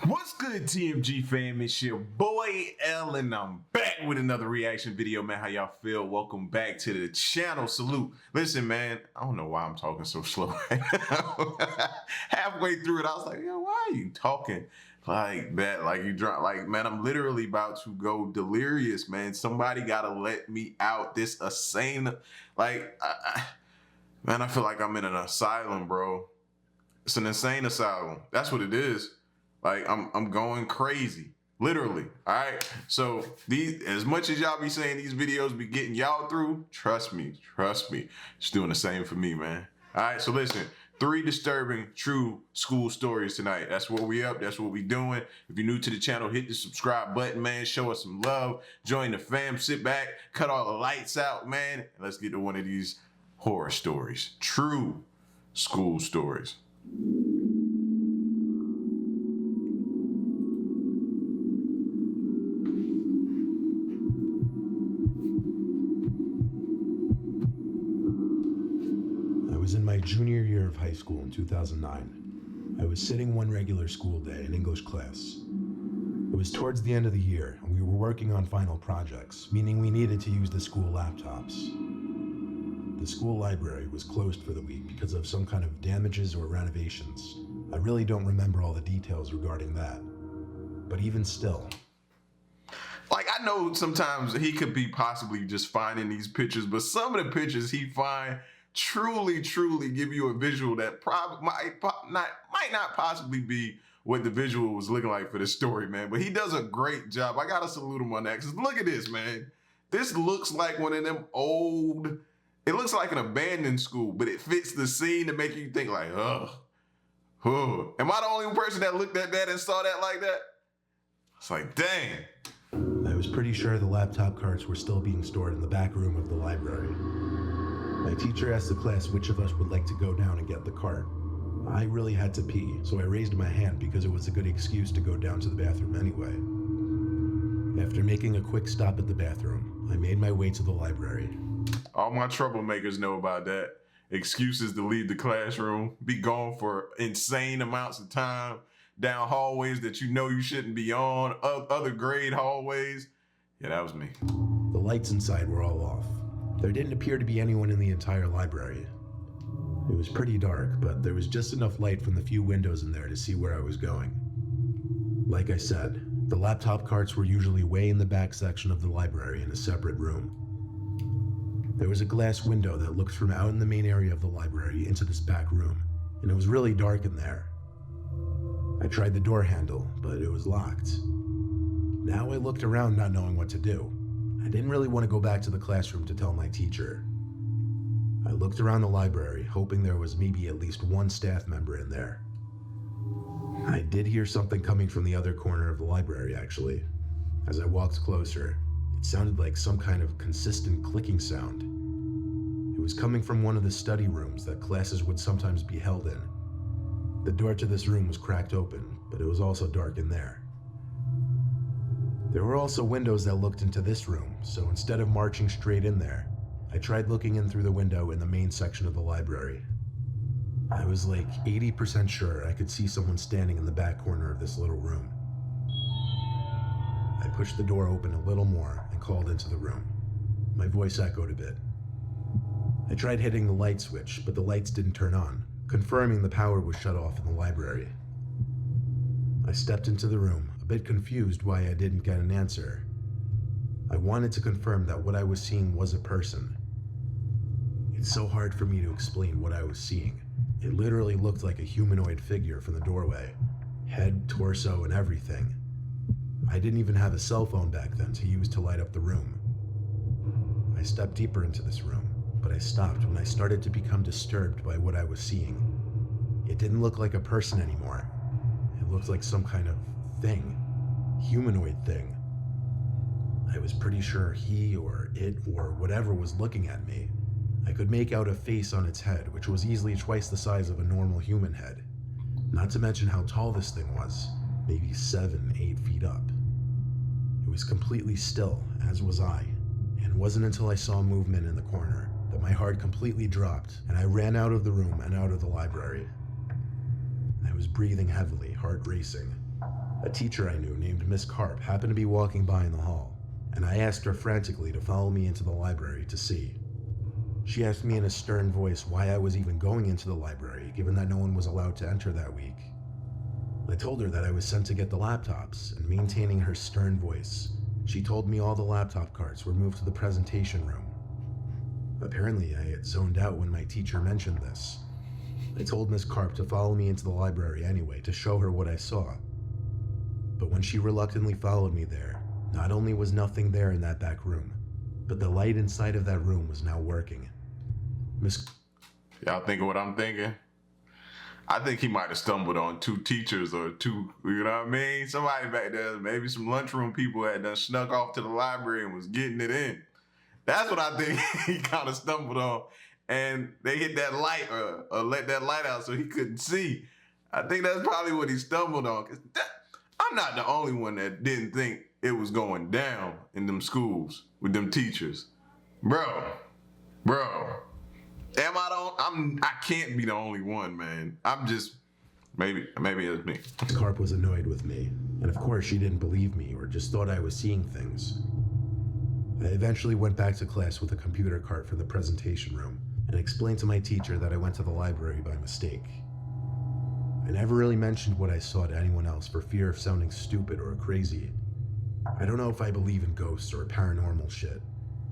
What's good, TMG fam? It's your boy L, and I'm back with another reaction video, man. How y'all feel? Welcome back to the channel. Salute. Listen, man, I don't know why I'm talking so slow right now. Halfway through it, I was like, yo, why are you talking like that? Like you drunk, like, man, I'm literally about to go delirious, man. Somebody gotta let me out. This insane, like, man, I feel like I'm in an asylum, bro. It's an insane asylum. That's what it is. Like, I'm going crazy, literally. All right. So these, as much as y'all be saying these videos be getting y'all through, trust me, it's doing the same for me, man. All right. So listen, 3 disturbing true school stories tonight. That's what we up. That's what we doing. If you're new to the channel, hit the subscribe button, man. Show us some love. Join the fam. Sit back. Cut all the lights out, man. And let's get to one of these horror stories. True school stories. In my junior year of high school in 2009. I was sitting one regular school day in English class. It was towards the end of the year, and we were working on final projects, meaning we needed to use the school laptops. The school library was closed for the week because of some kind of damages or renovations. I really don't remember all the details regarding that, but even still. Like, I know sometimes he could be possibly just finding these pictures, but some of the pictures he find truly give you a visual that probably might not possibly be what the visual was looking like for this story, man. But he does a great job. I gotta salute him on that, because look at this, man. This looks like one of them old, it looks like an abandoned school, but it fits the scene to make you think like, ugh. Am I the only person that looked at that and saw that like that? It's like, dang. I was pretty sure the laptop carts were still being stored in the back room of the library. My teacher asked the class which of us would like to go down and get the cart. I really had to pee, so I raised my hand because it was a good excuse to go down to the bathroom anyway. After making a quick stop at the bathroom, I made my way to the library. All my troublemakers know about that. Excuses to leave the classroom, be gone for insane amounts of time, down hallways that you know you shouldn't be on, other grade hallways. Yeah, that was me. The lights inside were all off. There didn't appear to be anyone in the entire library. It was pretty dark, but there was just enough light from the few windows in there to see where I was going. Like I said, the laptop carts were usually way in the back section of the library in a separate room. There was a glass window that looked from out in the main area of the library into this back room, and it was really dark in there. I tried the door handle, but it was locked. Now I looked around not knowing what to do. I didn't really want to go back to the classroom to tell my teacher. I looked around the library, hoping there was maybe at least one staff member in there. I did hear something coming from the other corner of the library, actually. As I walked closer, it sounded like some kind of consistent clicking sound. It was coming from one of the study rooms that classes would sometimes be held in. The door to this room was cracked open, but it was also dark in there. There were also windows that looked into this room, so instead of marching straight in there, I tried looking in through the window in the main section of the library. I was like 80% sure I could see someone standing in the back corner of this little room. I pushed the door open a little more and called into the room. My voice echoed a bit. I tried hitting the light switch, but the lights didn't turn on, confirming the power was shut off in the library. I stepped into the room, a bit confused why I didn't get an answer. I wanted to confirm that what I was seeing was a person. It's so hard for me to explain what I was seeing. It literally looked like a humanoid figure from the doorway. Head, torso, and everything. I didn't even have a cell phone back then to use to light up the room. I stepped deeper into this room, but I stopped when I started to become disturbed by what I was seeing. It didn't look like a person anymore. It looked like some kind of thing. Humanoid thing. I was pretty sure he or it or whatever was looking at me. I could make out a face on its head, which was easily twice the size of a normal human head. Not to mention how tall this thing was, maybe 7-8 feet up. It was completely still, as was I, and it wasn't until I saw movement in the corner that my heart completely dropped and I ran out of the room and out of the library. I was breathing heavily, heart racing. A teacher I knew named Miss Carp happened to be walking by in the hall, and I asked her frantically to follow me into the library to see. She asked me in a stern voice why I was even going into the library, given that no one was allowed to enter that week. I told her that I was sent to get the laptops, and maintaining her stern voice, she told me all the laptop carts were moved to the presentation room. Apparently, I had zoned out when my teacher mentioned this. I told Miss Carp to follow me into the library anyway to show her what I saw. But when she reluctantly followed me there, not only was nothing there in that back room, but the light inside of that room was now working. Y'all thinking what I'm thinking? I think he might have stumbled on two teachers or two, you know what I mean? Somebody back there, maybe some lunchroom people had done snuck off to the library and was getting it in. That's what I think he kind of stumbled on. And they hit that light or let that light out so he couldn't see. I think that's probably what he stumbled on. I'm not the only one that didn't think it was going down in them schools with them teachers. Bro. I can't be the only one, man. I'm just, maybe it's me. Miss Carp was annoyed with me, and of course she didn't believe me or just thought I was seeing things. I eventually went back to class with a computer cart for the presentation room and explained to my teacher that I went to the library by mistake. I never really mentioned what I saw to anyone else for fear of sounding stupid or crazy. I don't know if I believe in ghosts or paranormal shit,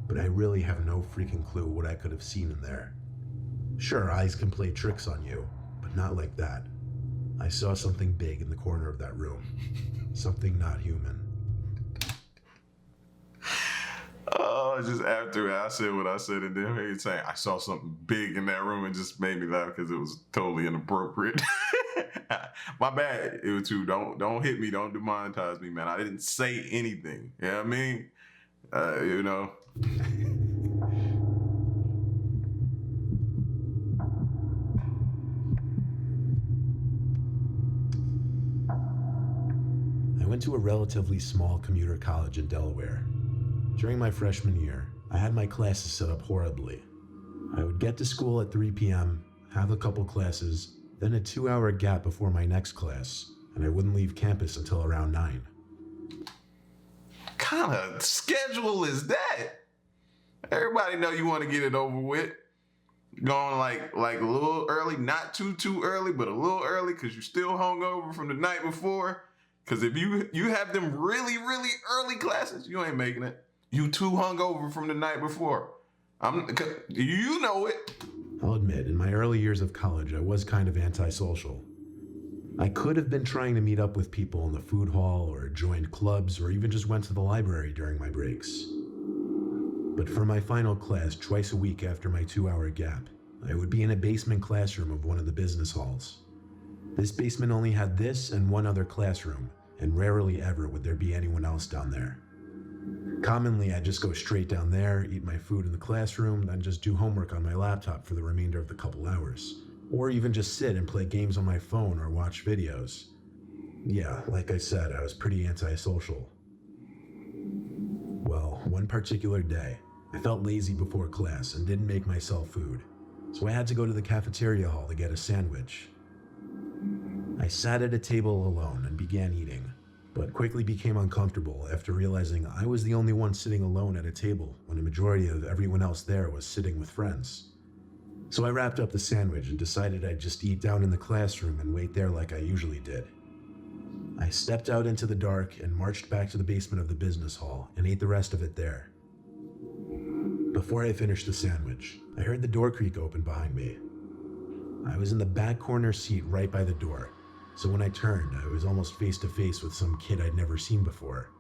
but I really have no freaking clue what I could have seen in there. Sure, eyes can play tricks on you, but not like that. I saw something big in the corner of that room. Something not human. Oh, just after I said what I said, and then he was saying I saw something big in that room and just made me laugh because it was totally inappropriate. My bad, you two. Don't hit me. Don't demonetize me, man. I didn't say anything. You know what I mean? You know. I went to a relatively small commuter college in Delaware. During my freshman year, I had my classes set up horribly. I would get to school at 3 p.m., have a couple classes, then a 2-hour gap before my next class, and I wouldn't leave campus until around 9. What kind of schedule is that? Everybody know you want to get it over with. Going like a little early, not too early, but a little early because you're still hungover from the night before. Because if you have them really early classes, you ain't making it. You too hungover from the night before. You know it. I'll admit, in my early years of college, I was kind of antisocial. I could have been trying to meet up with people in the food hall or joined clubs or even just went to the library during my breaks. But for my final class, twice a week after my 2-hour gap, I would be in a basement classroom of one of the business halls. This basement only had this and one other classroom, and rarely ever would there be anyone else down there. Commonly, I'd just go straight down there, eat my food in the classroom, then just do homework on my laptop for the remainder of the couple hours. Or even just sit and play games on my phone or watch videos. Yeah, like I said, I was pretty antisocial. Well, one particular day, I felt lazy before class and didn't make myself food, so I had to go to the cafeteria hall to get a sandwich. I sat at a table alone and began eating, but quickly became uncomfortable after realizing I was the only one sitting alone at a table when a majority of everyone else there was sitting with friends. So I wrapped up the sandwich and decided I'd just eat down in the classroom and wait there like I usually did. I stepped out into the dark and marched back to the basement of the business hall and ate the rest of it there. Before I finished the sandwich, I heard the door creak open behind me. I was in the back corner seat right by the door, so when I turned, I was almost face to face with some kid I'd never seen before.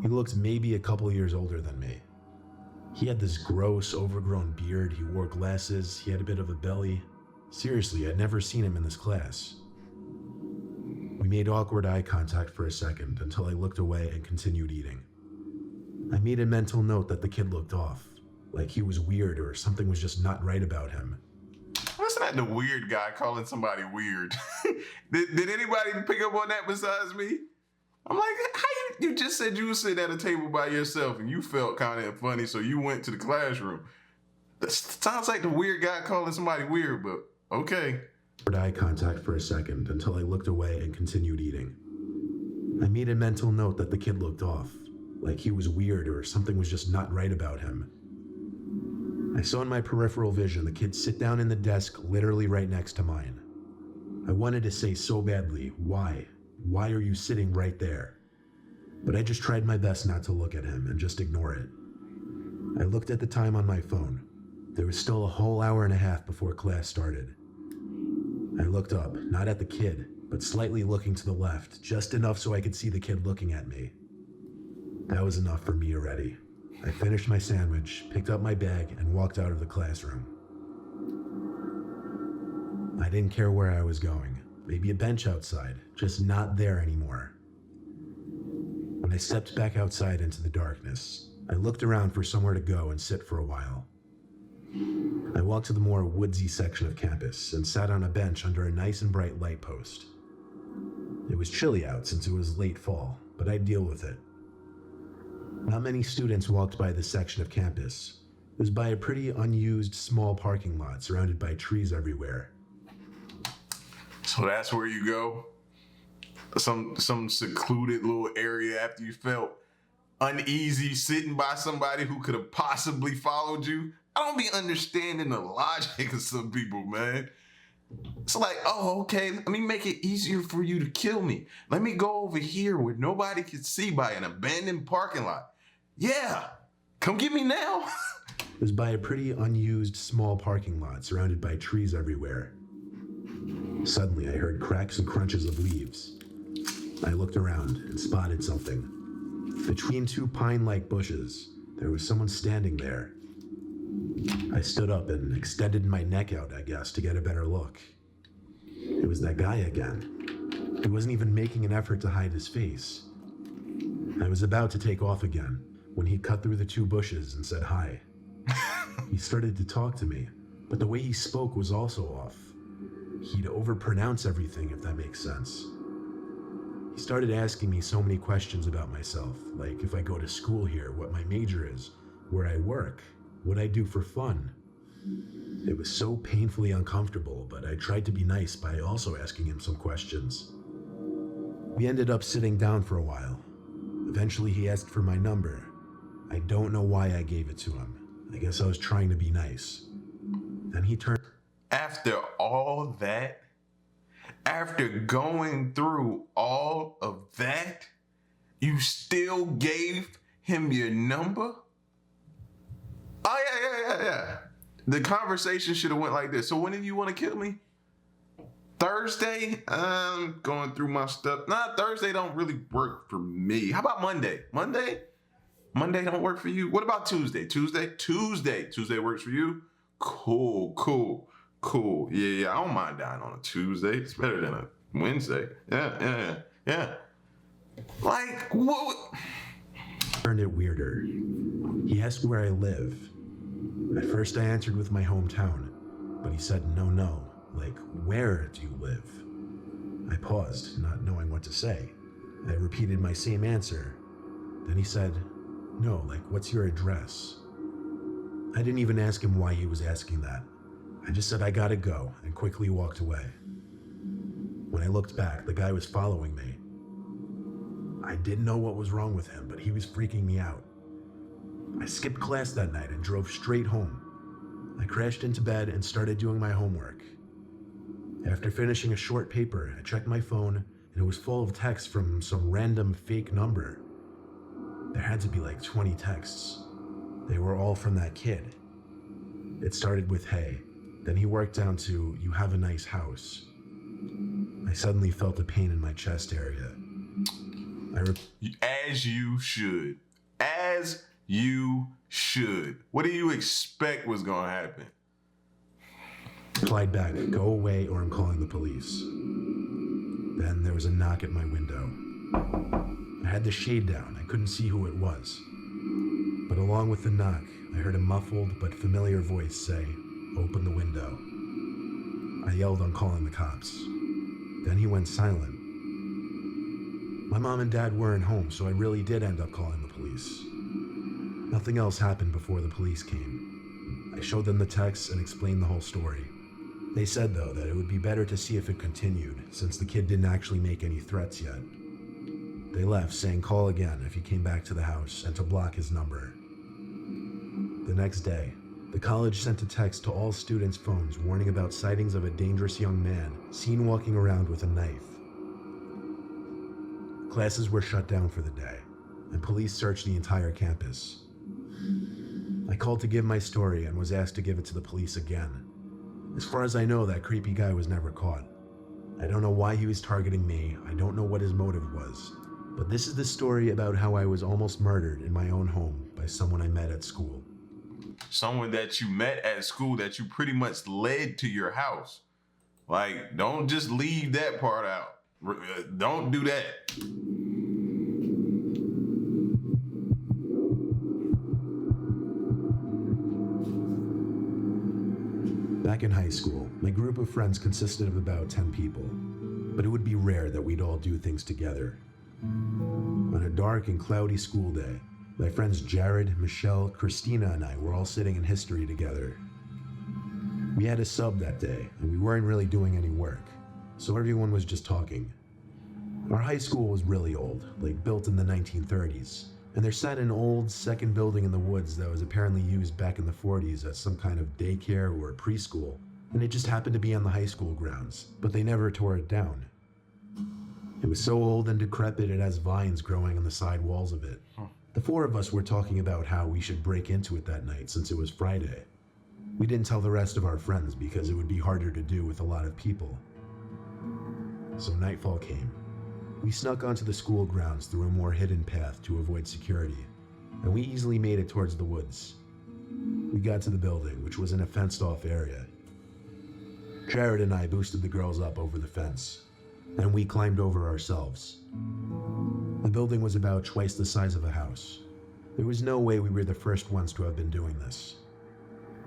He looked maybe a couple years older than me. He had this gross, overgrown beard, he wore glasses, he had a bit of a belly. Seriously, I'd never seen him in this class. We made awkward eye contact for a second until I looked away and continued eating. I made a mental note that the kid looked off, like he was weird or something was just not right about him. That's not the weird guy calling somebody weird. Did anybody pick up on that besides me? I'm like, how you just said you were sitting at a table by yourself and you felt kind of funny, so you went to the classroom. That sounds like the weird guy calling somebody weird, but okay. eye contact for a second until I looked away and continued eating. I made a mental note that the kid looked off, like he was weird or something was just not right about him. I saw in my peripheral vision the kid sit down in the desk literally right next to mine. I wanted to say so badly, why? Why are you sitting right there? But I just tried my best not to look at him and just ignore it. I looked at the time on my phone. There was still a whole hour and a half before class started. I looked up, not at the kid, but slightly looking to the left, just enough so I could see the kid looking at me. That was enough for me already. I finished my sandwich, picked up my bag, and walked out of the classroom. I didn't care where I was going. Maybe a bench outside, just not there anymore. When I stepped back outside into the darkness, I looked around for somewhere to go and sit for a while. I walked to the more woodsy section of campus and sat on a bench under a nice and bright light post. It was chilly out since it was late fall, but I'd deal with it. Not many students walked by this section of campus. It was by a pretty unused small parking lot surrounded by trees everywhere. So that's where you go? Some secluded little area after you felt uneasy sitting by somebody who could have possibly followed you? I don't be understanding the logic of some people, man. It's like, oh, okay, let me make it easier for you to kill me. Let me go over here where nobody can see by an abandoned parking lot. Yeah, come get me now. It was by a pretty unused small parking lot surrounded by trees everywhere. Suddenly, I heard cracks and crunches of leaves. I looked around and spotted something. Between two pine-like bushes, there was someone standing there. I stood up and extended my neck out, I guess, to get a better look. It was that guy again. He wasn't even making an effort to hide his face. I was about to take off again when he cut through the two bushes and said hi. He started to talk to me, but the way he spoke was also off. He'd overpronounce everything, if that makes sense. He started asking me so many questions about myself, like if I go to school here, what my major is, where I work, what I do for fun. It was so painfully uncomfortable, but I tried to be nice by also asking him some questions. We ended up sitting down for a while. Eventually he asked for my number. I don't know why I gave it to him. I guess I was trying to be nice. Then he turned. After all that, after going through all of that, you still gave him your number? Oh, yeah. The conversation should have went like this. So when did you want to kill me? Thursday? I'm going through my stuff. Nah, Thursday don't really work for me. How about Monday? Monday don't work for you? What about Tuesday? Tuesday works for you? Cool. Yeah. I don't mind dying on a Tuesday. It's better than a Wednesday. Yeah. Like, what? Turned it weirder. He asked where I live. At first I answered with my hometown, but he said no, like, where do you live? I paused, not knowing what to say. I repeated my same answer. Then he said, no, like, what's your address? I didn't even ask him why he was asking that. I just said I gotta go and quickly walked away. When I looked back, the guy was following me. I didn't know what was wrong with him, but he was freaking me out. I skipped class that night and drove straight home. I crashed into bed and started doing my homework. After finishing a short paper, I checked my phone and it was full of texts from some random fake number. There had to be like 20 texts. They were all from that kid. It started with hey, then he worked down to you have a nice house. I suddenly felt a pain in my chest area. As you should. As you should. What do you expect was gonna happen? Replied back, go away or I'm calling the police. Then there was a knock at my window. I had the shade down. I couldn't see who it was. But along with the knock, I heard a muffled but familiar voice say, open the window. I yelled on calling the cops. Then he went silent. My mom and dad weren't home, so I really did end up calling the police. Nothing else happened before the police came. I showed them the texts and explained the whole story. They said, though, that it would be better to see if it continued, since the kid didn't actually make any threats yet. They left, saying call again if he came back to the house, and to block his number. The next day, the college sent a text to all students' phones warning about sightings of a dangerous young man seen walking around with a knife. Classes were shut down for the day, and police searched the entire campus. I called to give my story and was asked to give it to the police again. As far as I know, that creepy guy was never caught. I don't know why he was targeting me, I don't know what his motive was, but this is the story about how I was almost murdered in my own home by someone I met at school. Someone that you met at school that you pretty much led to your house. Like, don't just leave that part out. Don't do that. Back in high school, my group of friends consisted of about 10 people, but it would be rare that we'd all do things together. On a dark and cloudy school day, my friends Jared, Michelle, Christina, and I were all sitting in history together. We had a sub that day, and we weren't really doing any work, so everyone was just talking. Our high school was really old, like built in the 1930s, and there sat an old second building in the woods that was apparently used back in the 40s as some kind of daycare or preschool, and it just happened to be on the high school grounds, but they never tore it down. It was so old and decrepit it has vines growing on the side walls of it. The four of us were talking about how we should break into it that night since it was Friday. We didn't tell the rest of our friends because it would be harder to do with a lot of people. So nightfall came. We snuck onto the school grounds through a more hidden path to avoid security, and we easily made it towards the woods. We got to the building, which was in a fenced-off area. Jared and I boosted the girls up over the fence, and we climbed over ourselves. The building was about twice the size of a house. There was no way we were the first ones to have been doing this.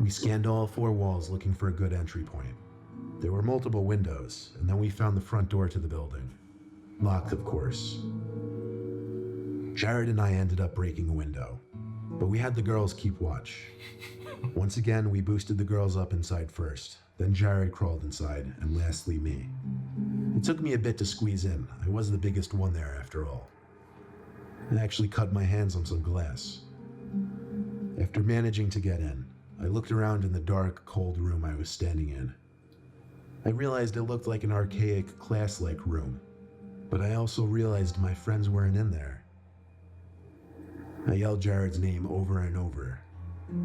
We scanned all four walls looking for a good entry point. There were multiple windows, and then we found the front door to the building. Locked, of course. Jared and I ended up breaking a window, but we had the girls keep watch. Once again, we boosted the girls up inside first, then Jared crawled inside, and lastly me. It took me a bit to squeeze in. I was the biggest one there after all. I actually cut my hands on some glass. After managing to get in, I looked around in the dark, cold room I was standing in. I realized it looked like an archaic, class-like room, but I also realized my friends weren't in there. I yelled Jared's name over and over.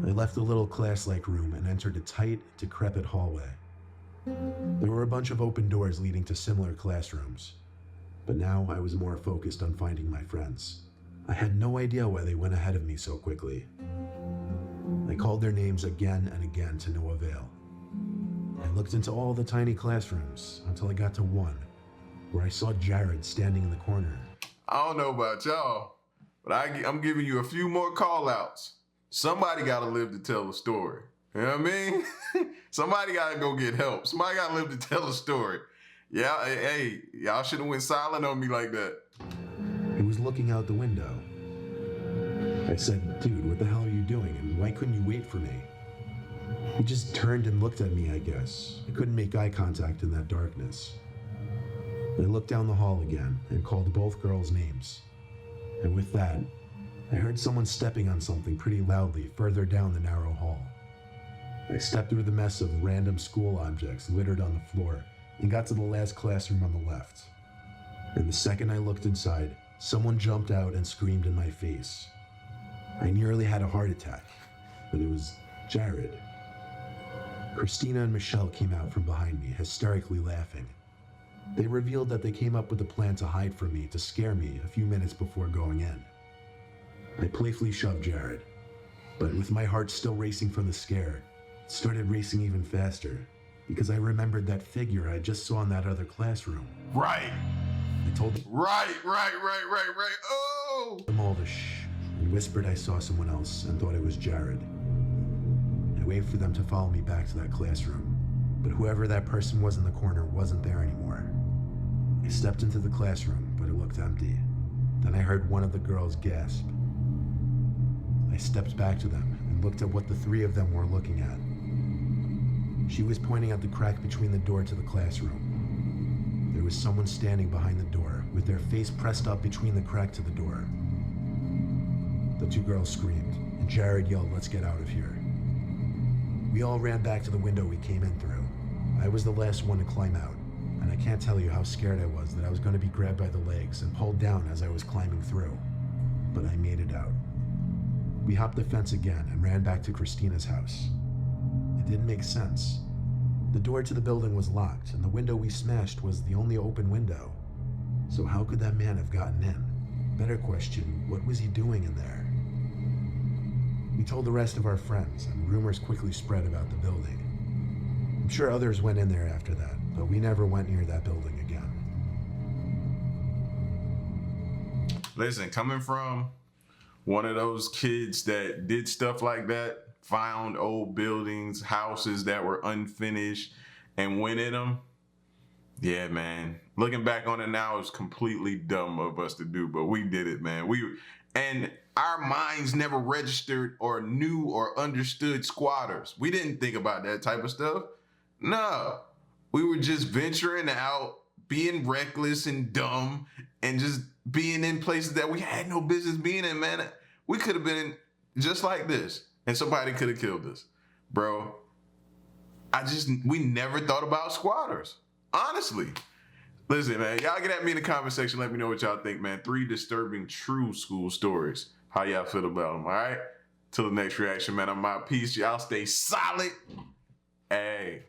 I left the little class-like room and entered a tight, decrepit hallway. There were a bunch of open doors leading to similar classrooms, but now I was more focused on finding my friends. I had no idea why they went ahead of me so quickly. I called their names again and again to no avail. I looked into all the tiny classrooms until I got to one, where I saw Jared standing in the corner. I don't know about y'all, but I'm giving you a few more call-outs. Somebody got to live to tell a story. You know what I mean? Somebody got to go get help. Somebody got to live to tell a story. Yeah, hey, y'all should have went silent on me like that. He was looking out the window. I said, dude, what the hell are you doing? And why couldn't you wait for me? He just turned and looked at me, I guess. I couldn't make eye contact in that darkness. I looked down the hall again and called both girls' names. And with that, I heard someone stepping on something pretty loudly further down the narrow hall. I stepped through the mess of random school objects littered on the floor and got to the last classroom on the left. And the second I looked inside, someone jumped out and screamed in my face. I nearly had a heart attack, but it was Jared. Christina and Michelle came out from behind me, hysterically laughing. They revealed that they came up with a plan to hide from me to scare me a few minutes before going in. I playfully shoved Jared, but with my heart still racing from the scare, it started racing even faster because I remembered that figure I just saw in that other classroom. Right. I told them, Right. Oh! all the shh and whispered I saw someone else and thought it was Jared. I waved for them to follow me back to that classroom, but whoever that person was in the corner wasn't there anymore. I stepped into the classroom, but it looked empty. Then I heard one of the girls gasp. I stepped back to them and looked at what the three of them were looking at. She was pointing out the crack between the door to the classroom. There was someone standing behind the door, with their face pressed up between the crack to the door. The two girls screamed, and Jared yelled, "Let's get out of here." We all ran back to the window we came in through. I was the last one to climb out, and I can't tell you how scared I was that I was going to be grabbed by the legs and pulled down as I was climbing through. But I made it out. We hopped the fence again and ran back to Christina's house. It didn't make sense. The door to the building was locked, and the window we smashed was the only open window. So how could that man have gotten in? Better question, what was he doing in there? We told the rest of our friends, and rumors quickly spread about the building. I'm sure others went in there after that, but we never went near that building again. Listen, coming from one of those kids that did stuff like that, found old buildings, houses that were unfinished, and went in them. Yeah, man. Looking back on it now, it's completely dumb of us to do, but we did it, man. And our minds never registered or knew or understood squatters. We didn't think about that type of stuff. No, we were just venturing out, being reckless and dumb, and just being in places that we had no business being in, man. We could have been just like this, and somebody could have killed us. Bro, we never thought about squatters, honestly. Listen, man, y'all get at me in the comment section. Let me know what y'all think, man. 3 disturbing true school stories. How y'all feel about them, all right? Till the next reaction, man, I'm out. Peace. Y'all stay solid. Hey.